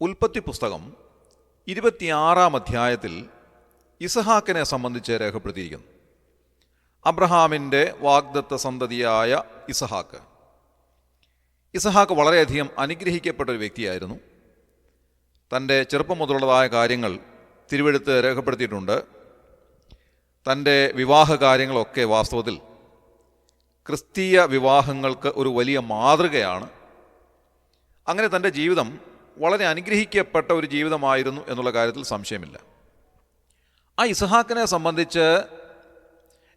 ഉൽപ്പത്തി പുസ്തകം 26-ാം അധ്യായത്തിൽ ഇസഹാക്കിനെ സംബന്ധിച്ച് രേഖപ്പെടുത്തിയിരിക്കുന്നു. അബ്രഹാമിൻ്റെ വാഗ്ദത്ത സന്തതിയായ ഇസഹാക്ക് വളരെയധികം അനുഗ്രഹിക്കപ്പെട്ട ഒരു വ്യക്തിയായിരുന്നു. തൻ്റെ ചെറുപ്പം മുതലുള്ളതായ കാര്യങ്ങൾ തിരുവെഴുത്ത് രേഖപ്പെടുത്തിയിട്ടുണ്ട്. തൻ്റെ വിവാഹ കാര്യങ്ങളൊക്കെ വാസ്തവത്തിൽ ക്രിസ്തീയ വിവാഹങ്ങൾക്ക് ഒരു വലിയ മാതൃകയാണ്. അങ്ങനെ തൻ്റെ ജീവിതം വളരെ അനുഗ്രഹിക്കപ്പെട്ട ഒരു ജീവിതമായിരുന്നു എന്നുള്ള കാര്യത്തിൽ സംശയമില്ല. ആ ഇസഹാക്കിനെ സംബന്ധിച്ച്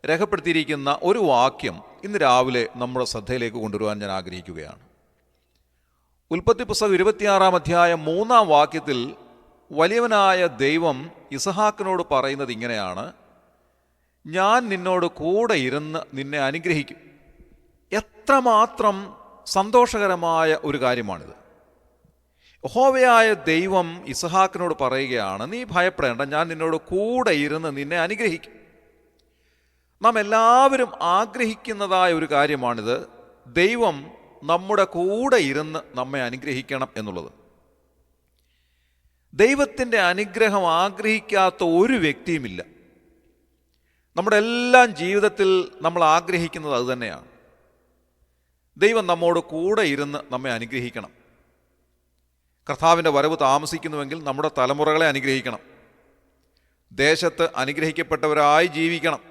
രേഖപ്പെടുത്തിയിരിക്കുന്ന ഒരു വാക്യം ഇന്ന് രാവിലെ നമ്മുടെ ശ്രദ്ധയിലേക്ക് കൊണ്ടുവരുവാൻ ഞാൻ ആഗ്രഹിക്കുകയാണ്. ഉൽപ്പത്തി പുസ്തകം 26-ാം അധ്യായം 3-ാം വാക്യത്തിൽ വലിയവനായ ദൈവം ഇസഹാക്കിനോട് പറയുന്നത് ഇങ്ങനെയാണ്: ഞാൻ നിന്നോട് കൂടെ ഇരുന്ന് നിന്നെ അനുഗ്രഹിക്കും. എത്രമാത്രം സന്തോഷകരമായ ഒരു കാര്യമാണിത്! യഹോവയായ ദൈവം ഇസഹാക്കിനോട് പറയുകയാണ്, നീ ഭയപ്പെടേണ്ട, ഞാൻ നിന്നോട് കൂടെ ഇരുന്ന് നിന്നെ അനുഗ്രഹിക്കും. നാം എല്ലാവരും ആഗ്രഹിക്കുന്നതായ ഒരു കാര്യമാണിത്. ദൈവം നമ്മുടെ കൂടെ ഇരുന്ന് നമ്മെ അനുഗ്രഹിക്കണം എന്നുള്ളത്. ദൈവത്തിൻ്റെ അനുഗ്രഹം ആഗ്രഹിക്കാത്ത ഒരു വ്യക്തിയുമില്ല. നമ്മുടെ എല്ലാം ജീവിതത്തിൽ നമ്മൾ ആഗ്രഹിക്കുന്നത് അതുതന്നെയാണ്. ദൈവം നമ്മോട് കൂടെ ഇരുന്ന് നമ്മെ അനുഗ്രഹിക്കണം. കർത്താവിൻ്റെ വരവ് താമസിക്കുന്നുവെങ്കിൽ നമ്മുടെ തലമുറകളെ അനുഗ്രഹിക്കണം. ദേശത്ത് അനുഗ്രഹിക്കപ്പെട്ടവരായി ജീവിക്കണം.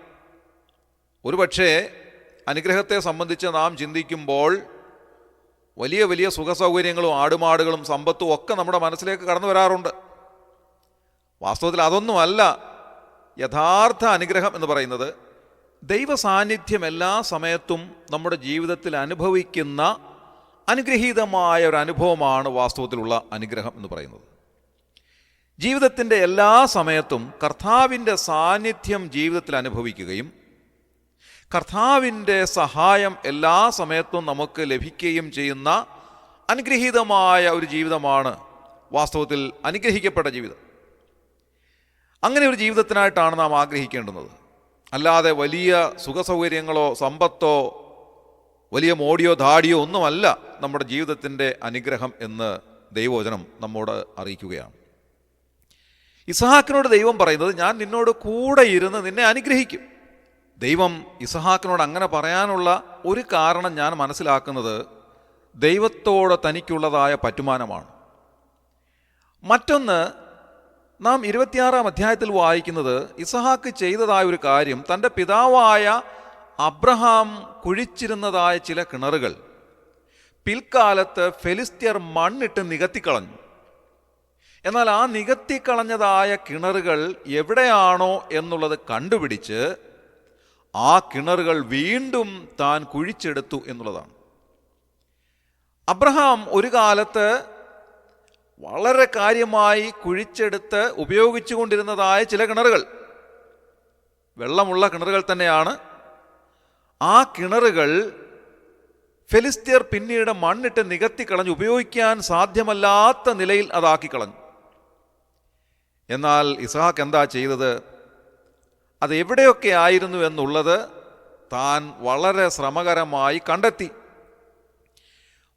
ഒരുപക്ഷേ അനുഗ്രഹത്തെ സംബന്ധിച്ച് നാം ചിന്തിക്കുമ്പോൾ വലിയ വലിയ സുഖസൗകര്യങ്ങളും ആടുമാടുകളും സമ്പത്തും ഒക്കെ നമ്മുടെ മനസ്സിലേക്ക് കടന്നു വരാറുണ്ട്. വാസ്തവത്തിൽ അതൊന്നുമല്ല യഥാർത്ഥ അനുഗ്രഹം എന്ന് പറയുന്നത്. ദൈവ സാന്നിധ്യം എല്ലാ സമയത്തും നമ്മുടെ ജീവിതത്തിൽ അനുഭവിക്കുന്ന അനുഗ്രഹീതമായ ഒരു അനുഭവമാണ് വാസ്തവത്തിലുള്ള അനുഗ്രഹം എന്ന് പറയുന്നത്. ജീവിതത്തിൻ്റെ എല്ലാ സമയത്തും കർത്താവിൻ്റെ സാന്നിധ്യം ജീവിതത്തിൽ അനുഭവിക്കുകയും കർത്താവിൻ്റെ സഹായം എല്ലാ സമയത്തും നമുക്ക് ലഭിക്കുകയും ചെയ്യുന്ന അനുഗ്രഹീതമായ ഒരു ജീവിതമാണ് വാസ്തവത്തിൽ അനുഗ്രഹിക്കപ്പെട്ട ജീവിതം. അങ്ങനെ ഒരു ജീവിതത്തിനായിട്ടാണ് നാം ആഗ്രഹിക്കേണ്ടുന്നത്. അല്ലാതെ വലിയ സുഖസൗകര്യങ്ങളോ സമ്പത്തോ വലിയ മോടിയോ ധാടിയോ ഒന്നുമല്ല നമ്മുടെ ജീവിതത്തിൻ്റെ അനുഗ്രഹം എന്ന് ദൈവവചനം നമ്മോട് അറിയിക്കുകയാണ്. ഇസഹാക്കിനോട് ദൈവം പറയുന്നത്, ഞാൻ നിന്നോട് കൂടെ ഇരുന്ന് നിന്നെ അനുഗ്രഹിക്കും. ദൈവം ഇസഹാക്കിനോട് അങ്ങനെ പറയാനുള്ള ഒരു കാരണം ഞാൻ മനസ്സിലാക്കുന്നത് ദൈവത്തോട് തനിക്കുള്ളതായ പറ്റുമാനമാണ്. മറ്റൊന്ന്, നാം 26-ാം അധ്യായത്തിൽ വായിക്കുന്നത് ഇസഹാക്ക് ചെയ്തതായ ഒരു കാര്യം, തൻ്റെ പിതാവായ അബ്രഹാം കുഴിച്ചിരുന്നതായ ചില കിണറുകൾ പിൽക്കാലത്ത് ഫെലിസ്ത്യർ മണ്ണിട്ട് നികത്തിക്കളഞ്ഞു. എന്നാൽ ആ നികത്തിക്കളഞ്ഞതായ കിണറുകൾ എവിടെയാണോ എന്നുള്ളത് കണ്ടുപിടിച്ച് ആ കിണറുകൾ വീണ്ടും താൻ കുഴിച്ചെടുത്തു എന്നുള്ളതാണ്. അബ്രഹാം ഒരു കാലത്ത് വളരെ കാര്യമായി കുഴിച്ചെടുത്ത് ഉപയോഗിച്ചു കൊണ്ടിരുന്നതായ ചില കിണറുകൾ, വെള്ളമുള്ള കിണറുകൾ തന്നെയാണ്. ആ കിണറുകൾ ഫെലിസ്ത്യർ പിന്നീട് മണ്ണിട്ട് നികത്തിക്കളഞ്ഞു, ഉപയോഗിക്കാൻ സാധ്യമല്ലാത്ത നിലയിൽ അതാക്കിക്കളഞ്ഞു. എന്നാൽ ഇസ്ഹാക്ക് എന്താ ചെയ്തത്? അത് എവിടെയൊക്കെ ആയിരുന്നു എന്നുള്ളത് താൻ വളരെ ശ്രമകരമായി കണ്ടെത്തി.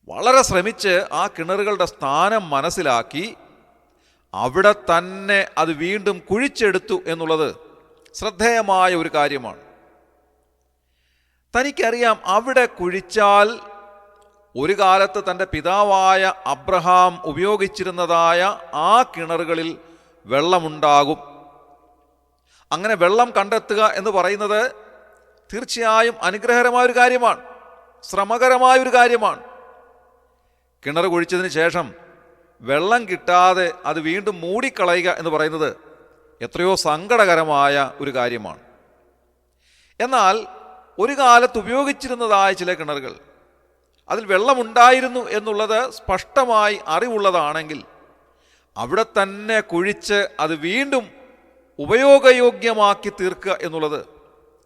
വളരെ ശ്രമിച്ച് ആ കിണറുകളുടെ സ്ഥാനം മനസ്സിലാക്കി അവിടെ തന്നെ അത് വീണ്ടും കുഴിച്ചെടുത്തു എന്നുള്ളത് ശ്രദ്ധേയമായ ഒരു കാര്യമാണ്. തനിക്കറിയാം, അവിടെ കുഴിച്ചാൽ ഒരു കാലത്ത് തൻ്റെ പിതാവായ അബ്രഹാം ഉപയോഗിച്ചിരുന്നതായ ആ കിണറുകളിൽ വെള്ളമുണ്ടാകും. അങ്ങനെ വെള്ളം കണ്ടെത്തുക എന്ന് പറയുന്നത് തീർച്ചയായും അനുഗ്രഹകരമായൊരു കാര്യമാണ്, ശ്രമകരമായൊരു കാര്യമാണ്. കിണർ കുഴിച്ചതിന് ശേഷം വെള്ളം കിട്ടാതെ അത് വീണ്ടും മൂടിക്കളയുക എന്ന് പറയുന്നത് എത്രയോ സങ്കടകരമായ ഒരു കാര്യമാണ്. എന്നാൽ ഒരു കാലത്ത് ഉപയോഗിച്ചിരുന്നതായ ചില കിണറുകൾ, അതിൽ വെള്ളമുണ്ടായിരുന്നു എന്നുള്ളത് സ്പഷ്ടമായി അറിവുള്ളതാണെങ്കിൽ അവിടെ തന്നെ കുഴിച്ച് അത് വീണ്ടും ഉപയോഗയോഗ്യമാക്കി തീർക്കുക എന്നുള്ളത്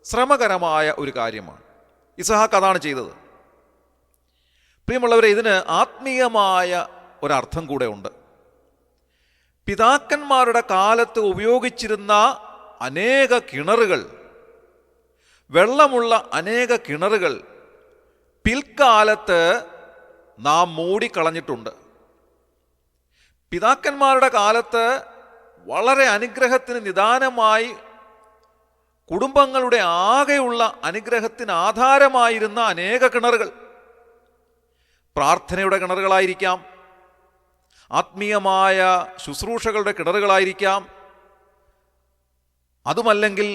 ശ്രമകരമായ ഒരു കാര്യമാണ്. ഇസ്ഹാക്ക് അതാണ് ചെയ്തത്. പ്രിയമുള്ളവരെ, ഇതിന് ആത്മീയമായ ഒരർത്ഥം കൂടെ ഉണ്ട്. പിതാക്കന്മാരുടെ കാലത്ത് ഉപയോഗിച്ചിരുന്ന അനേക കിണറുകൾ, വെള്ളമുള്ള അനേക കിണറുകൾ പിൽക്കാലത്ത് നാം മൂടിക്കളഞ്ഞിട്ടുണ്ട്. പിതാക്കന്മാരുടെ കാലത്ത് വളരെ അനുഗ്രഹത്തിന് നിദാനമായി കുടുംബങ്ങളുടെ ആകെയുള്ള അനുഗ്രഹത്തിന് ആധാരമായിരുന്ന അനേക കിണറുകൾ, പ്രാർത്ഥനയുടെ കിണറുകളായിരിക്കാം, ആത്മീയമായ ശുശ്രൂഷകളുടെ കിണറുകളായിരിക്കാം, അതുമല്ലെങ്കിൽ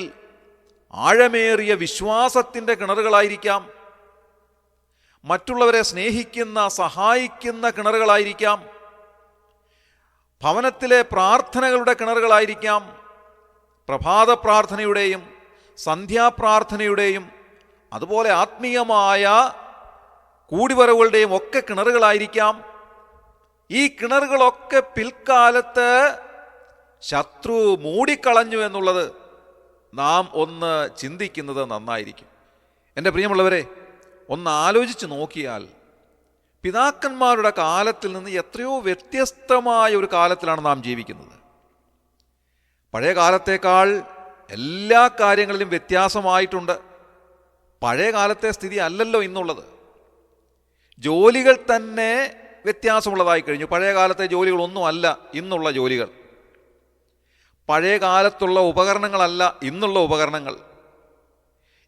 ആഴമേറിയ വിശ്വാസത്തിൻ്റെ കിണറുകളായിരിക്കാം, മറ്റുള്ളവരെ സ്നേഹിക്കുന്ന സഹായിക്കുന്ന കിണറുകളായിരിക്കാം, ഭവനത്തിലെ പ്രാർത്ഥനകളുടെ കിണറുകളായിരിക്കാം, പ്രഭാത പ്രാർത്ഥനയുടെയും സന്ധ്യാപ്രാർത്ഥനയുടെയും അതുപോലെ ആത്മീയമായ കൂടിവരവുകളുടെയും ഒക്കെ കിണറുകളായിരിക്കാം. ഈ കിണറുകളൊക്കെ പിൽക്കാലത്ത് ശത്രു മൂടിക്കളഞ്ഞു എന്നുള്ളത് നാം ഒന്ന് ചിന്തിക്കുന്നത് നന്നായിരിക്കും. എൻ്റെ പ്രിയമുള്ളവരെ, ഒന്ന് ആലോചിച്ച് നോക്കിയാൽ പിതാക്കന്മാരുടെ കാലത്തിൽ നിന്ന് എത്രയോ വ്യത്യസ്തമായ ഒരു കാലത്തിലാണ് നാം ജീവിക്കുന്നത്. പഴയ കാലത്തേക്കാൾ എല്ലാ കാര്യങ്ങളിലും വ്യത്യാസമായിട്ടുണ്ട്. പഴയ കാലത്തെ സ്ഥിതി അല്ലല്ലോ ഇന്നുള്ളത്. ജോലികൾ തന്നെ വ്യത്യാസമുള്ളതായി കഴിഞ്ഞു. പഴയ കാലത്തെ ജോലികളൊന്നും അല്ല ഇന്നുള്ള ജോലികൾ. പഴയ കാലത്തുള്ള ഉപകരണങ്ങളല്ല ഇന്നുള്ള ഉപകരണങ്ങൾ.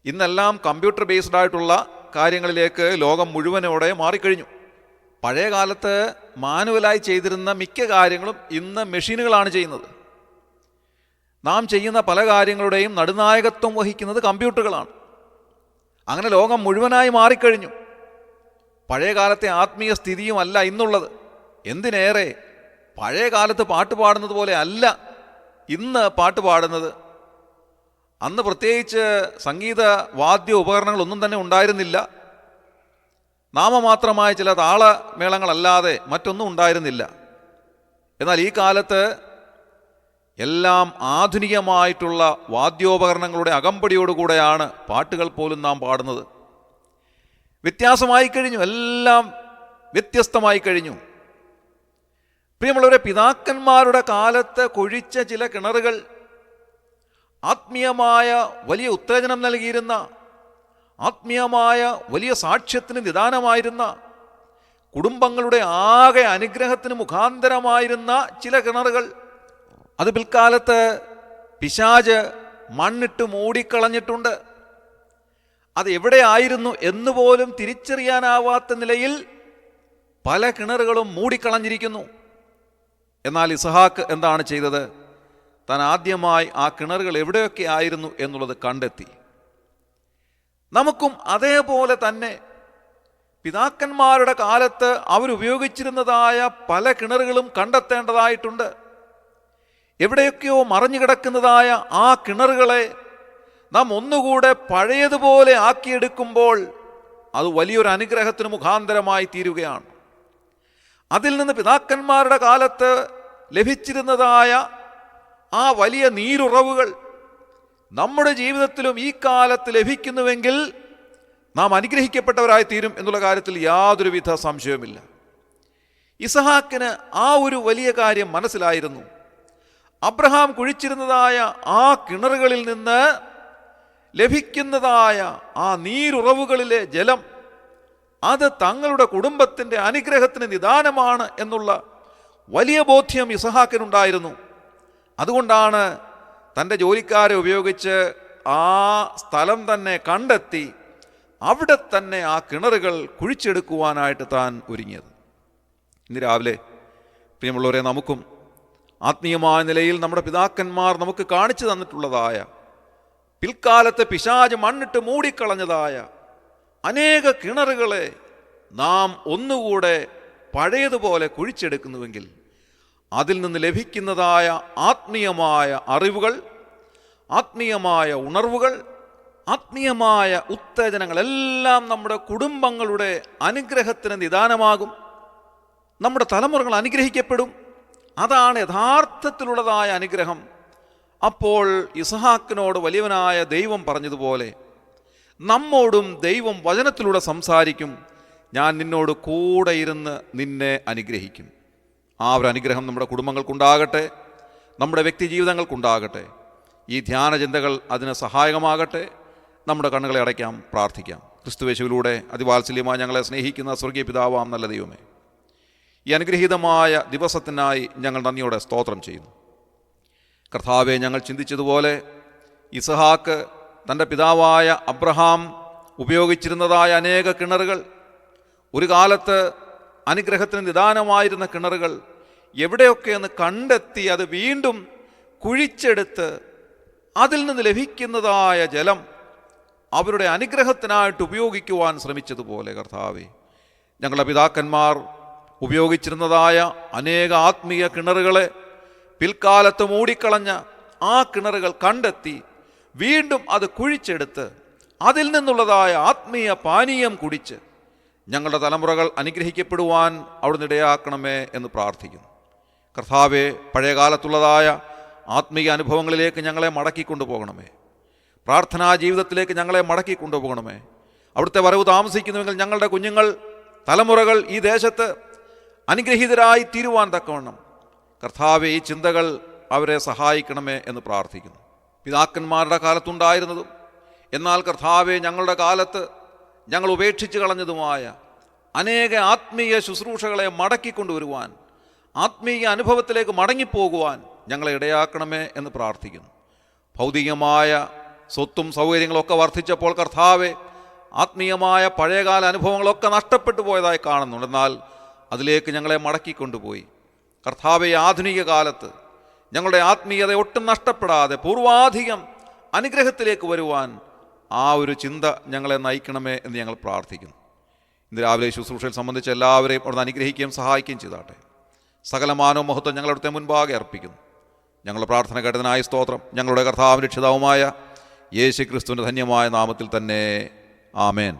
ഇന്നെല്ലാം കമ്പ്യൂട്ടർ ബേസ്ഡ് ആയിട്ടുള്ള കാര്യങ്ങളിലേക്ക് ലോകം മുഴുവനോടെ മാറിക്കഴിഞ്ഞു. പഴയ കാലത്ത് മാനുവലായി ചെയ്തിരുന്ന മിക്ക കാര്യങ്ങളും ഇന്ന് മെഷീനുകളാണ് ചെയ്യുന്നത്. നാം ചെയ്യുന്ന പല കാര്യങ്ങളുടെയും നടുനായകത്വം വഹിക്കുന്നത് കമ്പ്യൂട്ടറുകളാണ്. അങ്ങനെ ലോകം മുഴുവനായി മാറിക്കഴിഞ്ഞു. പഴയ കാലത്തെ ആത്മീയ സ്ഥിതിയുമല്ല ഇന്നുള്ളത്. എന്തിനേറെ പഴയ കാലത്ത് പാട്ട് പാടുന്നത് പോലെ അല്ല ഇന്ന് പാട്ട് പാടുന്നത്. അന്ന് പ്രത്യേകിച്ച് സംഗീത വാദ്യ ഉപകരണങ്ങളൊന്നും തന്നെ ഉണ്ടായിരുന്നില്ല. നാമമാത്രമായ ചില താളമേളങ്ങളല്ലാതെ മറ്റൊന്നും ഉണ്ടായിരുന്നില്ല. എന്നാൽ ഈ കാലത്ത് എല്ലാം ആധുനികമായിട്ടുള്ള വാദ്യോപകരണങ്ങളുടെ അകമ്പടിയോടുകൂടെയാണ് പാട്ടുകൾ പോലും നാം പാടുന്നത്. വ്യത്യാസമായി കഴിഞ്ഞു, എല്ലാം വ്യത്യസ്തമായി കഴിഞ്ഞു. പ്രിയമുള്ളവരെ, പിതാക്കന്മാരുടെ കാലത്ത് കുഴിച്ച ചില കിണറുകൾ ആത്മീയമായ വലിയ ഉത്തേജനം നൽകിയിരുന്ന, ആത്മീയമായ വലിയ സാക്ഷ്യത്തിന് നിദാനമായിരുന്ന, കുടുംബങ്ങളുടെ ആകെ അനുഗ്രഹത്തിന് മുഖാന്തരമായിരുന്ന ചില കിണറുകൾ, അത് പിൽക്കാലത്ത് പിശാച് മണ്ണിട്ട് മൂടിക്കളഞ്ഞിട്ടുണ്ട്. അത് എവിടെയായിരുന്നു എന്നുപോലും തിരിച്ചറിയാനാവാത്ത നിലയിൽ പല കിണറുകളും മൂടിക്കളഞ്ഞിരിക്കുന്നു. എന്നാൽ ഇസഹാക്ക് എന്താണ് ചെയ്തത്? താൻ ആദ്യമായി ആ കിണറുകൾ എവിടെയൊക്കെ ആയിരുന്നു എന്നുള്ളത് കണ്ടെത്തി. നമുക്കും അതേപോലെ തന്നെ പിതാക്കന്മാരുടെ കാലത്ത് അവരുപയോഗിച്ചിരുന്നതായ പല കിണറുകളും കണ്ടെത്തേണ്ടതായിട്ടുണ്ട്. എവിടെയൊക്കെയോ മറഞ്ഞു കിടക്കുന്നതായ ആ കിണറുകളെ നാം ഒന്നുകൂടെ പഴയതുപോലെ ആക്കിയെടുക്കുമ്പോൾ അത് വലിയൊരു അനുഗ്രഹത്തിന് മുഖാന്തരമായി തീരുകയാണ്. അതിൽ നിന്ന് പിതാക്കന്മാരുടെ കാലത്ത് ലഭിച്ചിരുന്നതായ ആ വലിയ നീരുറവുകൾ നമ്മുടെ ജീവിതത്തിലും ഈ കാലത്ത് ലഭിക്കുന്നുവെങ്കിൽ നാം അനുഗ്രഹിക്കപ്പെട്ടവരായി തീരും എന്നുള്ള കാര്യത്തിൽ യാതൊരുവിധ സംശയവുമില്ല. ഇസഹാക്കിന് ആ ഒരു വലിയ കാര്യം മനസ്സിലായിരുന്നു. അബ്രഹാം കുഴിച്ചിരുന്നതായ ആ കിണറുകളിൽ നിന്ന് ലഭിക്കുന്നതായ ആ നീരുറവുകളിലെ ജലം അത് തങ്ങളുടെ കുടുംബത്തിൻ്റെ അനുഗ്രഹത്തിന് നിദാനമാണ് എന്നുള്ള വലിയ ബോധ്യം ഇസഹാക്കിനുണ്ടായിരുന്നു. അതുകൊണ്ടാണ് തൻ്റെ ജോലിക്കാരെ ഉപയോഗിച്ച് ആ സ്ഥലം തന്നെ കണ്ടെത്തി അവിടെ തന്നെ ആ കിണറുകൾ കുഴിച്ചെടുക്കുവാനായിട്ട് താൻ ഒരുങ്ങിയത്. ഇന്ന് രാവിലെ പ്രിയമുള്ളവരെ, നമുക്കും ആത്മീയമായ നിലയിൽ നമ്മുടെ പിതാക്കന്മാർ നമുക്ക് കാണിച്ചു തന്നിട്ടുള്ളതായ, പിൽക്കാലത്ത് പിശാച് മണ്ണിട്ട് മൂടിക്കളഞ്ഞതായ അനേക കിണറുകളെ നാം ഒന്നുകൂടെ പഴയതുപോലെ കുഴിച്ചെടുക്കുന്നുവെങ്കിൽ അതിൽ നിന്ന് ലഭിക്കുന്നതായ ആത്മീയമായ അറിവുകൾ, ആത്മീയമായ ഉണർവുകൾ, ആത്മീയമായ ഉത്തേജനങ്ങളെല്ലാം നമ്മുടെ കുടുംബങ്ങളുടെ അനുഗ്രഹത്തിന് നിദാനമാകും. നമ്മുടെ തലമുറകൾ അനുഗ്രഹിക്കപ്പെടും. അതാണ് യഥാർത്ഥത്തിലുള്ളതായ അനുഗ്രഹം. അപ്പോൾ ഇസഹാക്കിനോട് വലിയവനായ ദൈവം പറഞ്ഞതുപോലെ നമ്മോടും ദൈവം വചനത്തിലൂടെ സംസാരിക്കും. ഞാൻ നിന്നോട് കൂടെ ഇരുന്ന് നിന്നെ അനുഗ്രഹിക്കും. ആ ഒരു അനുഗ്രഹം നമ്മുടെ കുടുംബങ്ങൾക്കുണ്ടാകട്ടെ, നമ്മുടെ വ്യക്തി ജീവിതങ്ങൾക്കുണ്ടാകട്ടെ. ഈ ധ്യാനചിന്തകൾ അതിന് സഹായകമാകട്ടെ. നമ്മുടെ കണ്ണുകളെ അടയ്ക്കാം, പ്രാർത്ഥിക്കാം. ക്രിസ്തുയേശുവിലൂടെ അതിവാത്സല്യമായി ഞങ്ങളെ സ്നേഹിക്കുന്ന സ്വർഗീയ പിതാവാം നല്ല ദൈവമേ, ഈ അനുഗ്രഹീതമായ ദിവസത്തിനായി ഞങ്ങൾ നന്ദിയോടെ സ്തോത്രം ചെയ്യുന്നു. കർത്താവെ, ഞങ്ങൾ ചിന്തിച്ചതുപോലെ ഇസഹാക്ക് തൻ്റെ പിതാവായ അബ്രഹാം ഉപയോഗിച്ചിരുന്നതായ അനേക കിണറുകൾ, ഒരു കാലത്ത് അനുഗ്രഹത്തിന് നിദാനമായിരുന്ന കിണറുകൾ എവിടെയൊക്കെയെന്ന് കണ്ടെത്തി അത് വീണ്ടും കുഴിച്ചെടുത്ത് അതിൽ നിന്ന് ലഭിക്കുന്നതായ ജലം അവരുടെ അനുഗ്രഹത്തിനായിട്ട് ഉപയോഗിക്കുവാൻ ശ്രമിച്ചതുപോലെ കർത്താവെ, ഞങ്ങളുടെ പിതാക്കന്മാർ ഉപയോഗിച്ചിരുന്നതായ അനേക ആത്മീയ കിണറുകളെ പിൽക്കാലത്ത് മൂടിക്കളഞ്ഞ ആ കിണറുകൾ കണ്ടെത്തി വീണ്ടും അത് കുഴിച്ചെടുത്ത് അതിൽ നിന്നുള്ളതായ ആത്മീയ പാനീയം കുടിച്ച് ഞങ്ങളുടെ തലമുറകൾ അനുഗ്രഹിക്കപ്പെടുവാൻ അവിടുന്ന് ഇടയാക്കണമേ എന്ന് പ്രാർത്ഥിക്കുന്നു. കർത്താവെ, പഴയകാലത്തുള്ളതായ ആത്മീയ അനുഭവങ്ങളിലേക്ക് ഞങ്ങളെ മടക്കിക്കൊണ്ടുപോകണമേ. പ്രാർത്ഥനാ ജീവിതത്തിലേക്ക് ഞങ്ങളെ മടക്കിക്കൊണ്ടുപോകണമേ. അവിടുത്തെ വരവ് താമസിക്കുന്നുവെങ്കിൽ ഞങ്ങളുടെ കുഞ്ഞുങ്ങൾ തലമുറകൾ ഈ ദേശത്ത് അനുഗ്രഹീതരായി തീരുവാൻ തക്കവണ്ണം കർത്താവെ ഈ ചിന്തകൾ അവരെ സഹായിക്കണമേ എന്ന് പ്രാർത്ഥിക്കുന്നു. പിതാക്കന്മാരുടെ കാലത്തുണ്ടായിരുന്നതും എന്നാൽ കർത്താവെ ഞങ്ങളുടെ കാലത്ത് ഞങ്ങൾ ഉപേക്ഷിച്ച് കളഞ്ഞതുമായ അനേക ആത്മീയ ശുശ്രൂഷകളെ മടക്കിക്കൊണ്ടുവരുവാൻ, ആത്മീയ അനുഭവത്തിലേക്ക് മടങ്ങിപ്പോകുവാൻ ഞങ്ങളെ ഇടയാക്കണമേ എന്ന് പ്രാർത്ഥിക്കുന്നു. ഭൗതികമായ സ്വത്തും സൗകര്യങ്ങളൊക്കെ വർദ്ധിച്ചപ്പോൾ കർത്താവെ ആത്മീയമായ പഴയകാല അനുഭവങ്ങളൊക്കെ നഷ്ടപ്പെട്ടു പോയതായി കാണുന്നുണ്ട്. എന്നാൽ അതിലേക്ക് ഞങ്ങളെ മടക്കിക്കൊണ്ടുപോയി കർത്താവെ ആധുനിക കാലത്ത് ഞങ്ങളുടെ ആത്മീയത ഒട്ടും നഷ്ടപ്പെടാതെ പൂർവാധികം അനുഗ്രഹത്തിലേക്ക് വരുവാൻ ആ ഒരു ചിന്ത ഞങ്ങളെ നയിക്കണമേ എന്ന് ഞങ്ങൾ പ്രാർത്ഥിക്കുന്നു. ഇന്ന് രാവിലെ ശുശ്രൂഷയിൽ സംബന്ധിച്ച് എല്ലാവരെയും അവിടുന്ന് അനുഗ്രഹിക്കുകയും സഹായിക്കുകയും ചെയ്താട്ടെ. സകല മാനവും മഹത്വം ഞങ്ങളവിടുത്തെ മുൻപാകെ അർപ്പിക്കുന്നു. ഞങ്ങളുടെ പ്രാർത്ഥന കേട്ടതിനായ സ്തോത്രം. ഞങ്ങളുടെ കർത്താവിൻ്റെ രക്ഷിതാവുമായ യേശു ക്രിസ്തുവിൻ്റെ ധന്യമായ നാമത്തിൽ തന്നെ ആമേൻ.